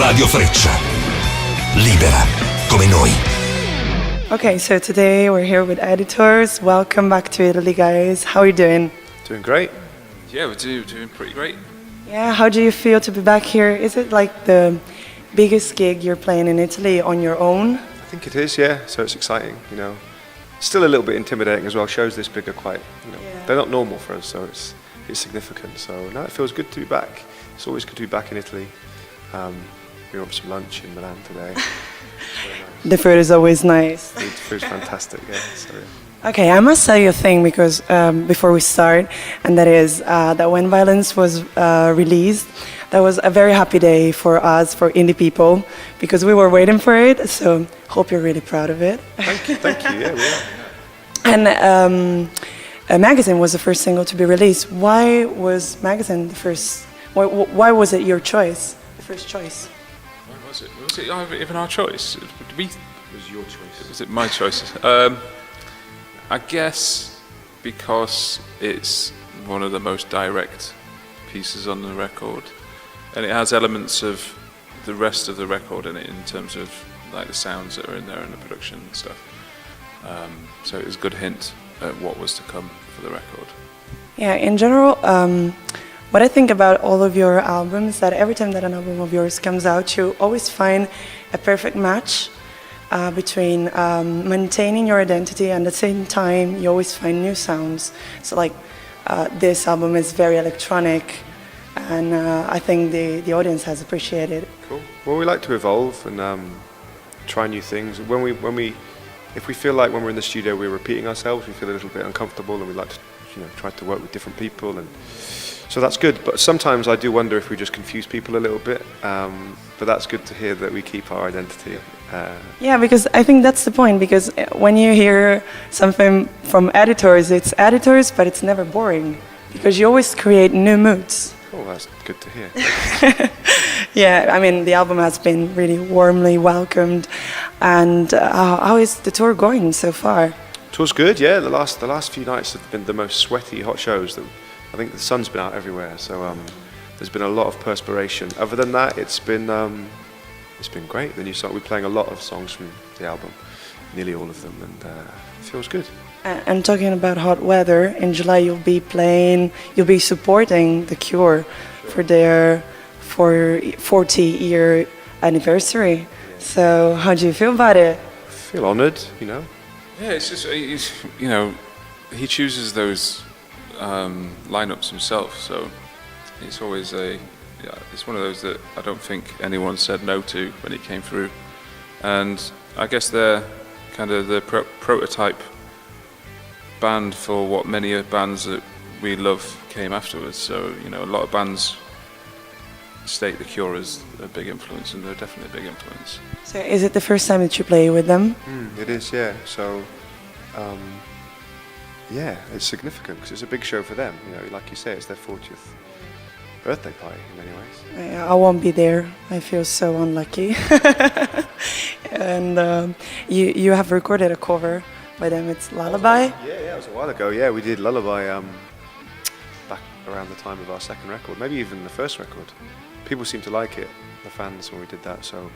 Radio Freccia. Libera come noi. Okay, so today we're here with editors. Welcome back to Italy, guys. How are you doing? Doing great. Yeah, we're doing pretty great. Yeah, how do you feel to be back here? Is it like the biggest gig you're playing in Italy on your own? I think it is, yeah. So it's exciting, you know. Still a little bit intimidating as well. Shows this big are quite, you know, they're not normal for us, so it's significant. So no, it feels good to be back. It's always good to be back in Italy. We went for some lunch in Milan today. Nice. The food is always nice. The food's fantastic, yeah. So, yeah. Okay, I must tell you a thing because before we start, and that is that when Violence was released, that was a very happy day for us, for indie people, because we were waiting for it. So hope you're really proud of it. Thank you. Yeah, we are. And Magazine was the first single to be released. Why was Magazine the first? Why was it your choice, the first choice? Why was it? Was it even our choice? It was your choice. Was it my choice? I guess because it's one of the most direct pieces on the record, and it has elements of the rest of the record in it in terms of like the sounds that are in there and the production and stuff. So it was a good hint at what was to come for the record. Yeah, in general, what I think about all of your albums, that every time that an album of yours comes out, you always find a perfect match between maintaining your identity and at the same time you always find new sounds. So like this album is very electronic, and I think the audience has appreciated it. Cool. Well, we like to evolve and try new things. If we feel like when we're in the studio we're repeating ourselves, we feel a little bit uncomfortable, and we like to, you know, try to work with different people, and so that's good. But sometimes I do wonder if we just confuse people a little bit. But that's good to hear that we keep our identity. Yeah, because I think that's the point. Because when you hear something from editors, it's editors, but it's never boring because you always create new moods. Oh, that's good to hear. Yeah, I mean, the album has been really warmly welcomed. And how is the tour going so far? Tour's good, yeah. The last few nights have been the most sweaty, hot shows. I think the sun's been out everywhere, so there's been a lot of perspiration. Other than that, it's been great. The new song, we're playing a lot of songs from the album, nearly all of them, and it feels good. And talking about hot weather, in July you'll be supporting The Cure for their 40-year anniversary. So how do you feel about it? I feel honoured, you know. Yeah, it's just you know, he chooses those lineups himself, so it's always it's one of those that I don't think anyone said no to when it came through, and I guess they're kind of the prototype band for what many bands that we love came afterwards. So you know, a lot of bands state The Cure as a big influence, and they're definitely a big influence. So is it the first time that you play with them? It is, yeah. So yeah, it's significant because it's a big show for them. You know, like you say, it's their 40th birthday party in many ways. I won't be there. I feel so unlucky. And you have recorded a cover by them. It's Lullaby. Yeah, it was a while ago. Yeah, we did Lullaby back around the time of our second record, maybe even the first record. People seem to like it, the fans, when we did that. So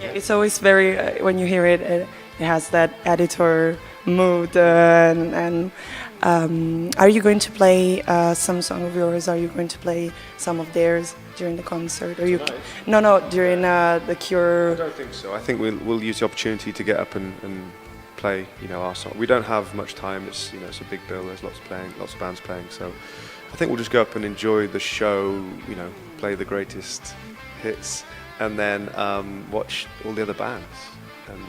yeah, it's always very when you hear it, it has that editor mood. And are you going to play some song of yours? Are you going to play some of theirs during the concert? Or you? No, during the Cure. I don't think so. I think we'll use the opportunity to get up and play, you know, our song. We don't have much time. It's, you know, it's a big bill. There's lots of bands playing. So I think we'll just go up and enjoy the show. You know, play the greatest hits, and then watch all the other bands and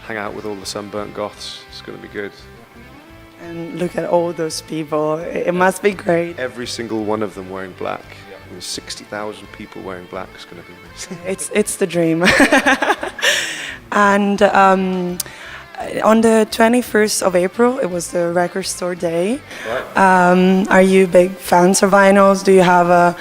hang out with all the sunburnt goths. It's going to be good. And look at all those people. It must be great. Every single one of them wearing black. There's 60,000 people wearing black. It's going to be amazing. It's the dream. And on the 21st of April, it was the record store day. Right. Are you big fans of vinyls? Do you have a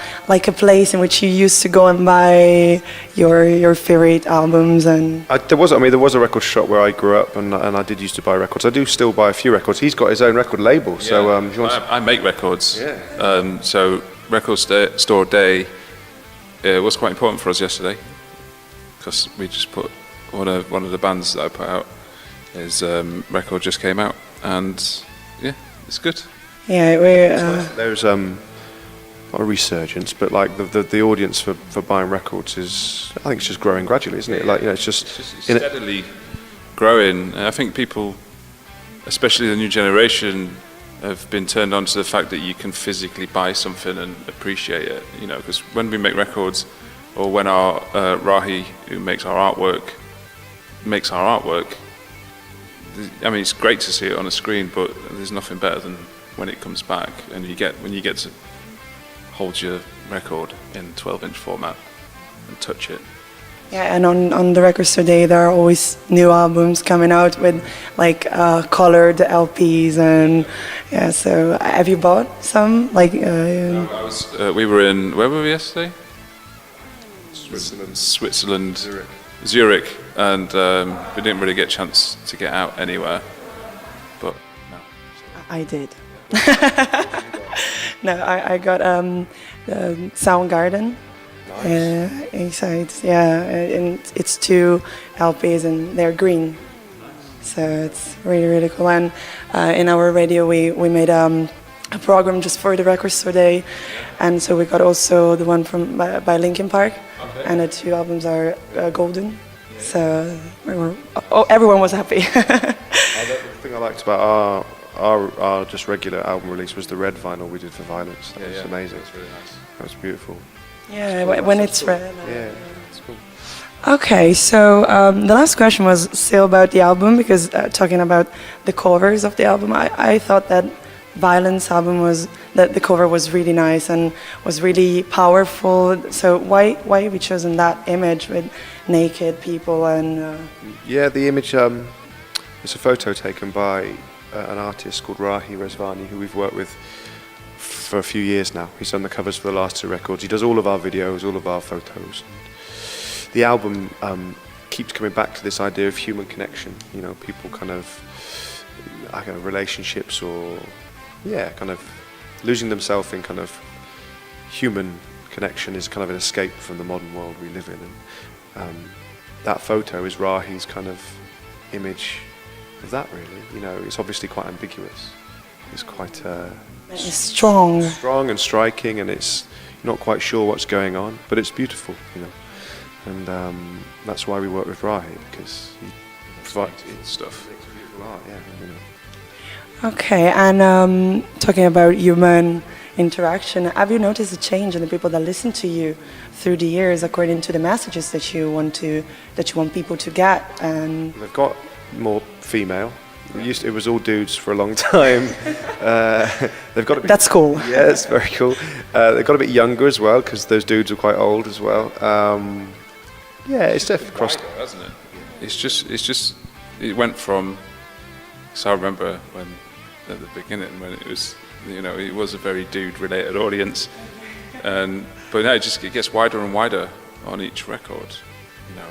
place in which you used to go and buy your favorite albums? And There was a record shop where I grew up, and I did used to buy records. I do still buy a few records. He's got his own record label, so if you want I make records. Yeah. So record store day it was quite important for us yesterday because we just put one of the bands that I put out. His record just came out, and yeah, it's good. Yeah, There's not a resurgence, but like the audience for buying records is, I think it's just growing gradually, isn't it? Like, you know, it's just steadily growing. And I think people, especially the new generation, have been turned on to the fact that you can physically buy something and appreciate it. You know, because when we make records, or when our Rahi, who makes our artwork, I mean, it's great to see it on a screen, but there's nothing better than when it comes back and when you get to hold your record in 12-inch format and touch it. Yeah, and on the records today, there are always new albums coming out with like colored LPs, and yeah. So have you bought some? Like, we were in, where were we yesterday? Switzerland, Zurich, and we didn't really get a chance to get out anywhere. But no. I did. No, I got Soundgarden. Nice. Inside, yeah, and it's 2 LPs and they're green, so it's really cool. And in our radio, we made a program just for the records today, and so we got also the one from by Linkin Park, and the 2 albums are golden. So everyone was happy. The thing I liked about our just regular album release was the red vinyl we did for Violence. That was amazing. It's really nice. That was beautiful. Yeah, when it's red. Yeah, it's cool. Okay, so the last question was still about the album, because talking about the covers of the album, I thought that Violence album that the cover was really nice and was really powerful. So why we chosen that image with naked people and? Yeah, the image is a photo taken by an artist called Rahi Rezvani, who we've worked with for a few years now. He's done the covers for the last 2 records. He does all of our videos, all of our photos. The album keeps coming back to this idea of human connection. You know, people kind of, relationships, or kind of losing themselves in kind of human connection is kind of an escape from the modern world we live in. And that photo is Rahi's kind of image of that, really. You know, it's obviously quite ambiguous. It's quite it's strong and striking, and it's not quite sure what's going on, but it's beautiful, you know. And that's why we work with Rahi, because he provides stuff. It's beautiful art, yeah. You know. Okay, and talking about human interaction, have you noticed a change in the people that listen to you through the years, according to the messages that you want people to get? And they've got more female. It was all dudes for a long time. They've got a bit, that's cool. Yeah, it's very cool. They've got a bit younger as well, because those dudes are quite old as well. It's definitely crossed, hasn't it? It's just it went from. So I remember when at the beginning when it was, you know, it was a very dude-related audience, but now it gets wider and wider on each record, you know.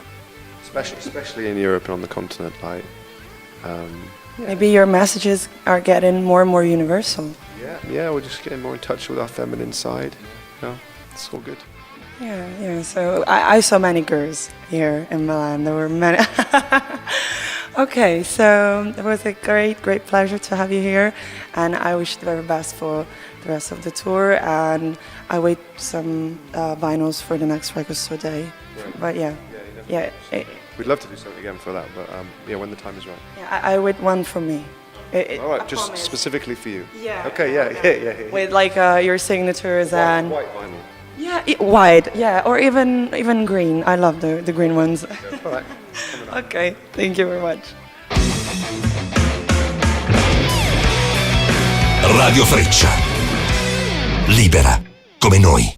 Especially in Europe and on the continent, like. Maybe your messages are getting more and more universal. Yeah, we're just getting more in touch with our feminine side. You know, it's all good. Yeah. So I saw many girls here in Milan. There were many. Okay, so it was a great pleasure to have you here, and I wish you the very best for the rest of the tour. And I wait some vinyls for the next records today. Right. But yeah. We'd love to do something again for that, but when the time is right. Yeah, I wait one for me. All right, just promise. Specifically for you. Yeah. Okay, yeah. With like your signatures and. White vinyl. Yeah, white. Yeah, or even green. I love the green ones. All right. Okay, thank you very much. Radio Freccia. Libera come noi.